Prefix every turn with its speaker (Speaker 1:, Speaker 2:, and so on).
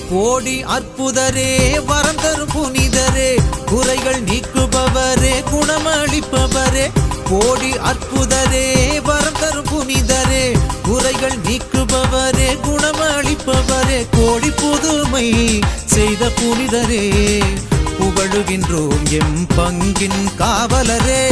Speaker 1: கோடி அற்புதரே வரம் தரும் புனிதரே குறைகள் நீக்குபவரே குணமளிப்பவரே கோடி அற்புதரே வரம் தரும் புனிதரே குறைகள் நீக்குபவரே குணமளிப்பவரே கோடி புதுமை செய்த புனிதரே புகழுகின்றோம் எம் பங்கின் காவலரே